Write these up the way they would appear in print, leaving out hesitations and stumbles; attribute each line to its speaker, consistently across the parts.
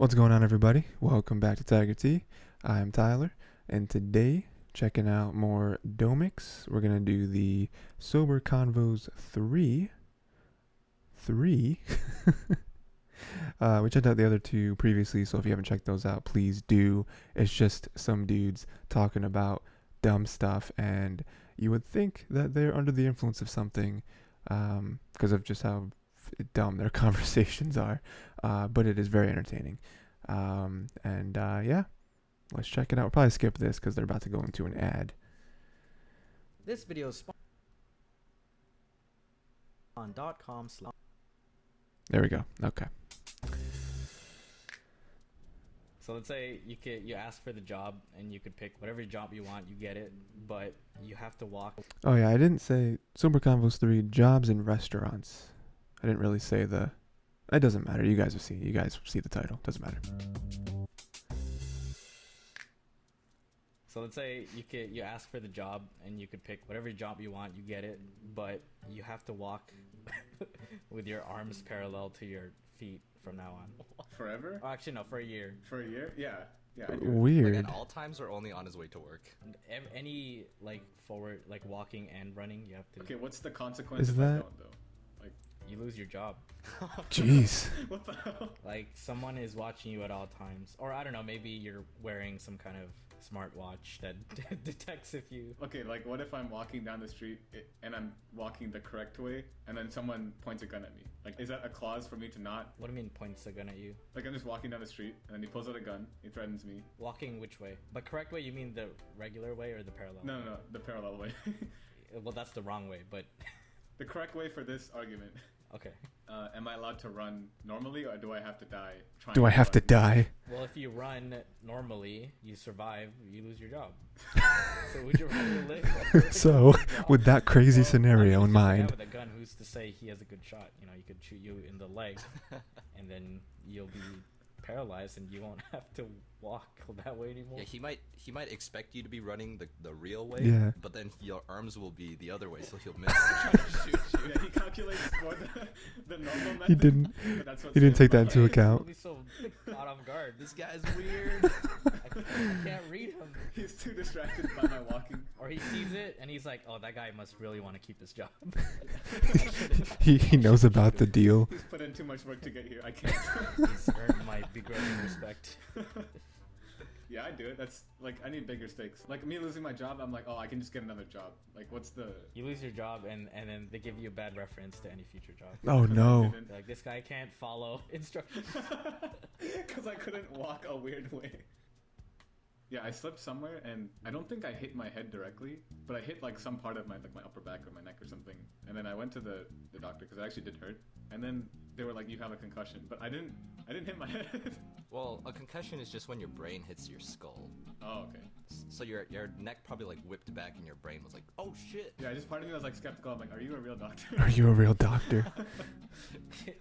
Speaker 1: What's going on, everybody? Welcome back to Tiger Tea. I'm Tyler, and today, checking out more Domix. We're gonna do the Sober Convos 3. We checked out the other two previously, so if you haven't checked those out, please do. It's just some dudes talking about dumb stuff, and you would think that they're under the influence of something, because of just how dumb their conversations are. But it is very entertaining. Yeah, let's check it out. We'll probably skip this because they're about to go into an ad.
Speaker 2: This video is on .com/.
Speaker 1: There we go. Okay.
Speaker 2: So let's say you ask for the job and you could pick whatever job you want, you get it, but you have to walk.
Speaker 1: Oh yeah, I didn't say Sober Convos 3 jobs in restaurants. I didn't really say the. It doesn't matter. You guys will see. You guys see the title. Doesn't matter.
Speaker 2: So let's say you ask for the job and you could pick whatever job you want, you get it, but you have to walk with your arms parallel to your feet from now on.
Speaker 3: Forever?
Speaker 2: Oh, actually, no, for a year.
Speaker 3: For a year? Yeah. Yeah. I do.
Speaker 1: Weird.
Speaker 4: Like at all times or only on his way to work?
Speaker 2: Any forward, walking and running, you have to.
Speaker 3: Okay, what's the consequence
Speaker 1: Is
Speaker 3: if I
Speaker 1: that-
Speaker 3: don't, though?
Speaker 2: You lose your job.
Speaker 1: Jeez.
Speaker 3: What the hell?
Speaker 2: Like someone is watching you at all times, or I don't know, maybe you're wearing some kind of smartwatch that detects if you.
Speaker 3: Okay, like what if I'm walking down the street and I'm walking the correct way and then someone points a gun at me? Like, is that a clause for me to not?
Speaker 2: What do you mean points a gun at you?
Speaker 3: Like, I'm just walking down the street and then he pulls out a gun, he threatens me.
Speaker 2: Walking which way? By correct way, you mean the regular way or the parallel?
Speaker 3: No, the parallel way.
Speaker 2: Well, that's the wrong way, but
Speaker 3: The correct way for this argument.
Speaker 2: okay.
Speaker 3: Am I allowed to run normally or do I have to die trying
Speaker 1: Do I have to
Speaker 3: run?
Speaker 1: die?
Speaker 2: Well, if you run normally, you survive, you lose your job. So would you rather live?
Speaker 1: So, with that crazy scenario in
Speaker 2: Just a guy
Speaker 1: mind,
Speaker 2: with a gun, who's to say he has a good shot? You know, he could shoot you in the leg, and then you'll be paralyzed, and you won't have to walk that way anymore.
Speaker 4: Yeah, he might expect you to be running the real way,
Speaker 1: Yeah.
Speaker 4: but then your arms will be the other way, so he'll miss trying to shoot you.
Speaker 3: Yeah, he calculates for the normal method.
Speaker 1: he didn't.
Speaker 3: But that's what's
Speaker 1: He didn't
Speaker 3: good
Speaker 1: take that
Speaker 3: about
Speaker 1: into
Speaker 3: it.
Speaker 1: account.
Speaker 2: He's so caught off guard.
Speaker 4: This guy's weird.
Speaker 2: I can't read him.
Speaker 3: He's too distracted by my walking.
Speaker 2: Or he sees it and he's like, "Oh, that guy must really want to keep his job."
Speaker 1: He knows about the deal.
Speaker 3: He's put in too much work to get here. I can't.
Speaker 2: He's earned my begrudging respect.
Speaker 3: Yeah, I do it. That's like I need bigger stakes. Like me losing my job, I'm like, oh, I can just get another job. Like, what's the?
Speaker 2: You lose your job and then they give you a bad reference to any future job.
Speaker 1: Oh no.
Speaker 2: They're like, this guy can't follow instructions.
Speaker 3: Because I couldn't walk a weird way. Yeah, I slipped somewhere and I don't think I hit my head directly, but I hit like some part of my my upper back or my neck or something. And then I went to the doctor because it actually did hurt. And then they were like, you have a concussion, but I didn't hit my head.
Speaker 4: Well, a concussion is just when your brain hits your skull.
Speaker 3: Oh, okay.
Speaker 4: So your neck probably like whipped back and your brain was like, oh shit.
Speaker 3: Yeah, just part of me was like skeptical. I'm like, are you a real doctor?
Speaker 1: Are you a real doctor?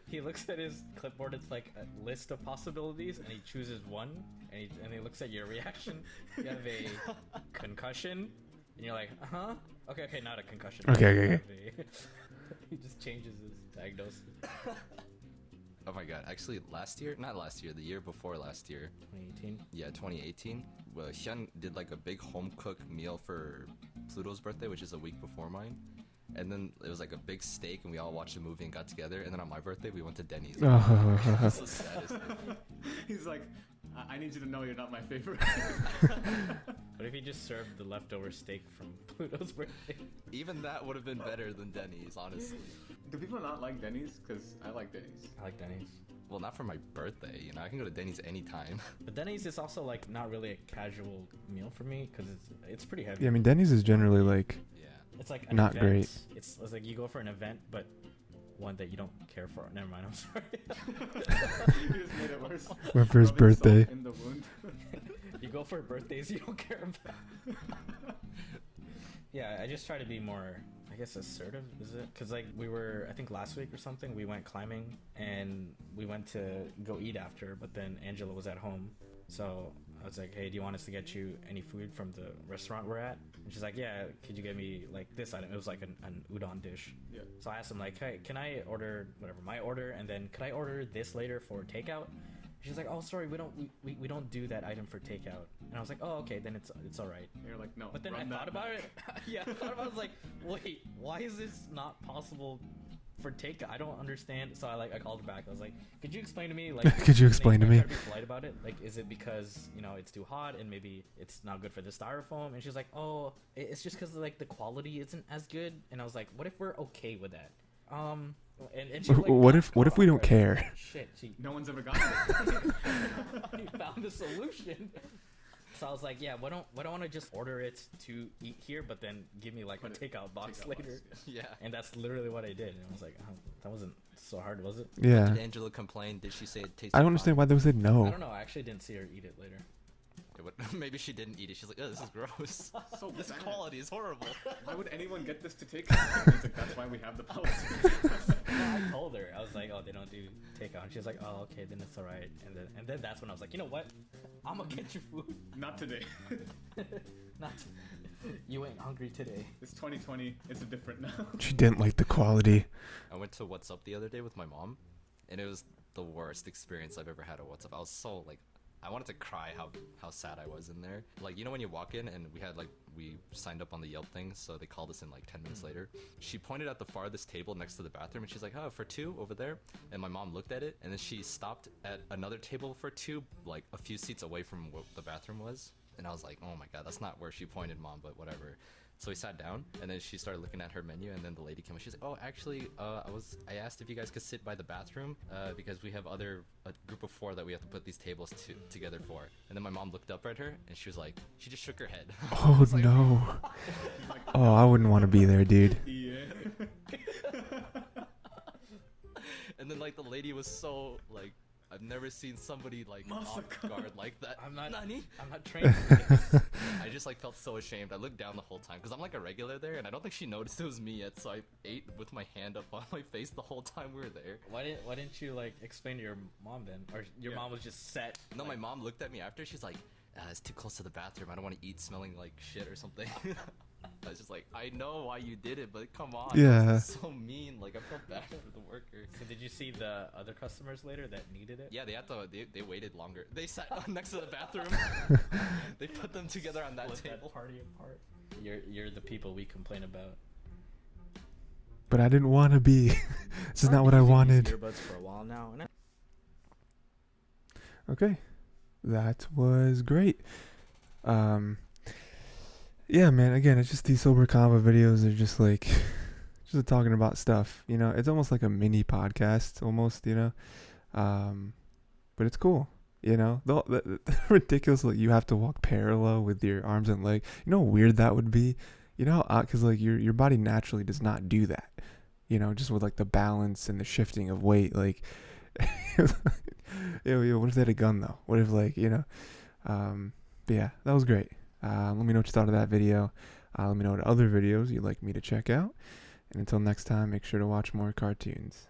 Speaker 2: He looks at his clipboard. It's like a list of possibilities, and he chooses one, and he looks at your reaction. You have a concussion, and you're like, huh? Okay, not a concussion.
Speaker 1: Okay.
Speaker 2: You have a- He just changes his diagnosis.
Speaker 4: Oh my god, actually not last year, the year before last year.
Speaker 2: 2018.
Speaker 4: Yeah, 2018. Well, Hyun did like a big home cooked meal for Pluto's birthday, which is a week before mine. And then it was like a big steak, and we all watched a movie and got together. And then on my birthday, we went to Denny's. It's the saddest thing.
Speaker 3: He's like, I need you to know you're not my favorite.
Speaker 2: What if he just served the leftover steak from Pluto's birthday?
Speaker 4: Even that would have been better than Denny's, honestly.
Speaker 3: Do people not like Denny's? Because I like Denny's.
Speaker 2: I like Denny's.
Speaker 4: Well, not for my birthday, you know. I can go to Denny's anytime.
Speaker 2: But Denny's is also like not really a casual meal for me because it's pretty heavy.
Speaker 1: Yeah, I mean Denny's is generally like
Speaker 4: Yeah.
Speaker 2: It's like an
Speaker 1: Not
Speaker 2: event.
Speaker 1: great.
Speaker 2: It's like you go for an event, but one that you don't care for. Never mind. I'm sorry.
Speaker 3: You just made it worse.
Speaker 1: went for his
Speaker 3: Rubbing salt
Speaker 1: birthday.
Speaker 3: in the wound.
Speaker 2: You go for birthdays you don't care about. Yeah, I just try to be more, I guess, assertive, is it? Because like we were, I think last week or something, we went climbing and we went to go eat after, but then Angela was at home, so I was like, hey, do you want us to get you any food from the restaurant we're at? And she's like, yeah, could you get me like this item? It was like an udon dish.
Speaker 3: Yeah.
Speaker 2: So I asked him like, hey, can I order whatever my order, and then could I order this later for takeout? She's like, oh, sorry, we don't do that item for takeout. And I was like, oh, okay, then it's all right.
Speaker 3: You're like, no.
Speaker 2: But then I
Speaker 3: run that
Speaker 2: thought about
Speaker 3: back.
Speaker 2: it. Yeah, I thought about it. I was like, wait, why is this not possible for takeout? I don't understand. So I called her back. I was like, could you explain to me? Like,
Speaker 1: Could you explain to
Speaker 2: I
Speaker 1: me?
Speaker 2: tried to be polite about it. Like, is it because it's too hot and maybe it's not good for the styrofoam? And she's like, oh, it's just because like the quality isn't as good. And I was like, what if we're okay with that? And she, like,
Speaker 1: What
Speaker 2: got
Speaker 1: if we
Speaker 2: caught
Speaker 1: don't
Speaker 2: off guard.
Speaker 1: care?
Speaker 2: Shit, she
Speaker 3: No one's ever gotten it.
Speaker 2: he found the solution. So I was like, yeah, why don't want to just order it to eat here, but then give me like
Speaker 3: Put
Speaker 2: a
Speaker 3: it-
Speaker 2: takeout box
Speaker 3: takeout
Speaker 2: later.
Speaker 3: box,
Speaker 4: Yeah.
Speaker 2: And that's literally what I did. And I was like, oh, that wasn't so hard, was it?
Speaker 1: Yeah.
Speaker 4: Did Angela complain? Did she say it tasted
Speaker 1: I don't understand why they said
Speaker 2: I
Speaker 1: no.
Speaker 2: don't know. I actually didn't see her eat it later.
Speaker 4: Maybe she didn't eat it. She's like, oh, this is gross.
Speaker 3: So
Speaker 4: This
Speaker 3: bad.
Speaker 4: quality is horrible.
Speaker 3: Why would anyone get this to take? It's like, that's why we have the policy.
Speaker 2: No, I told her. I was like, oh, they don't do takeout. And she was like, oh, okay, then it's all right. And then that's when I was like, you know what? I'm gonna get your food.
Speaker 3: Not today.
Speaker 2: Not. You ain't hungry today.
Speaker 3: It's 2020. It's different now.
Speaker 1: She didn't like the quality.
Speaker 4: I went to What's Up the other day with my mom, and it was the worst experience I've ever had at What's Up. I was so like, I wanted to cry how sad I was in there. Like, when you walk in and we signed up on the Yelp thing, so they called us in like 10 minutes later. She pointed at the farthest table next to the bathroom, and she's like, oh, for two over there. And my mom looked at it, and then she stopped at another table for two, like a few seats away from what the bathroom was. And I was like, oh my god, that's not where she pointed, Mom, but whatever. So we sat down, and then she started looking at her menu, and then the lady came and she's like, oh, actually, I asked if you guys could sit by the bathroom, because we have a group of 4 that we have to put these tables together for. And then my mom looked up at her, and she was like, she just shook her head. I
Speaker 1: Oh
Speaker 4: was like,
Speaker 1: no. Oh, I wouldn't want to be there, dude.
Speaker 3: Yeah.
Speaker 4: And then like the lady was so like, I've never seen somebody like off guard like that.
Speaker 2: I'm not.
Speaker 4: Nani?
Speaker 2: I'm not trained. for this.
Speaker 4: I just like felt so ashamed. I looked down the whole time because I'm like a regular there, and I don't think she noticed it was me yet. So I ate with my hand up on my face the whole time we were there.
Speaker 2: Why didn't you like explain to your mom then, or your
Speaker 3: Yeah.
Speaker 2: mom was just set?
Speaker 4: No,
Speaker 2: like,
Speaker 4: my mom looked at me after. She's like, it's too close to the bathroom. I don't want to eat smelling like shit or something. I was just like, I know why you did it, but come on.
Speaker 1: Yeah.
Speaker 4: This is so mean. Like, I felt bad for the worker.
Speaker 2: So did you see the other customers later that needed it?
Speaker 4: Yeah, they waited longer. They sat next to the bathroom. They put them together on that
Speaker 2: Split
Speaker 4: table.
Speaker 2: that party apart. You're the people we complain about.
Speaker 1: But I didn't want to be. This is
Speaker 2: I've
Speaker 1: not
Speaker 2: been
Speaker 1: what I
Speaker 2: using these
Speaker 1: wanted.
Speaker 2: Earbuds for a while now, and
Speaker 1: Okay. That was great. Yeah, man, again, it's just these sober convo videos are just like just talking about stuff, It's almost like a mini podcast almost, But it's cool, The ridiculous, like, you have to walk parallel with your arms and leg. You know how weird that would be? Cuz like your body naturally does not do that. Just with like the balance and the shifting of weight, like what if they had a gun though? What if but yeah, that was great. Let me know what you thought of that video. Let me know what other videos you'd like me to check out. And until next time, make sure to watch more cartoons.